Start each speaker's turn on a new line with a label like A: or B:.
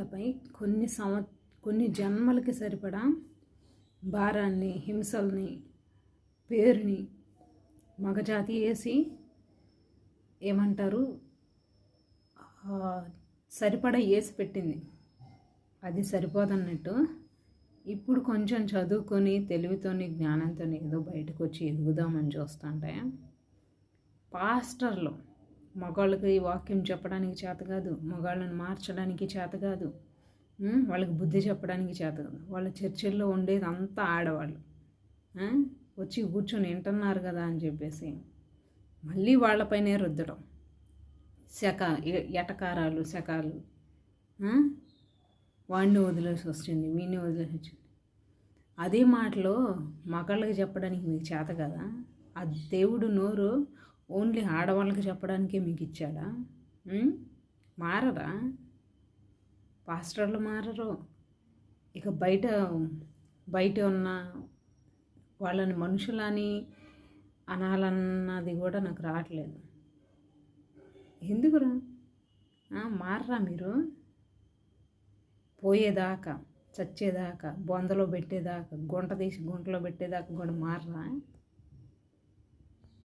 A: వాళ్ళపై కొన్ని జన్మలకి సరిపడా భారాన్ని, హింసల్ని, పేరుని మగజాతి వేసి ఏమంటారు సరిపడా వేసి పెట్టింది. అది సరిపోదన్నట్టు ఇప్పుడు కొంచెం చదువుకొని తెలివితోని జ్ఞానంతో ఏదో బయటకు వచ్చి ఎదుగుదామని చూస్తుంటే పాస్టర్లు మగవాళ్ళకి వాక్యం చెప్పడానికి చేత కాదు, మగవాళ్ళని మార్చడానికి చేత కాదు, వాళ్ళకి బుద్ధి చెప్పడానికి చేత కాదు. వాళ్ళ చర్చిల్లో ఉండేది అంతా ఆడవాళ్ళు వచ్చి కూర్చొని వింటున్నారు కదా అని చెప్పేసి మళ్ళీ వాళ్ళపైనే రుద్దడం, ఎటకారాలు శకాలు. వాడిని వదిలేసి వచ్చింది, వీడిని వదిలేసి వచ్చింది. అదే మాటలో మగాళ్ళకి చెప్పడానికి మీకు చేత కదా? ఆ దేవుడు నోరు ఓన్లీ ఆడవాళ్ళకి చెప్పడానికే మీకు ఇచ్చాడా? మారరా? పాస్టర్లు మారరు. ఇక బయట ఉన్న వాళ్ళని మనుషులని అనాలన్నది కూడా నాకు రావట్లేదు. ఎందుకురా మారరా మీరు? పోయేదాకా, చచ్చేదాకా, బొందలో పెట్టేదాకా, గుంట తీసి గుంటలో పెట్టేదాకా కూడా మారరా?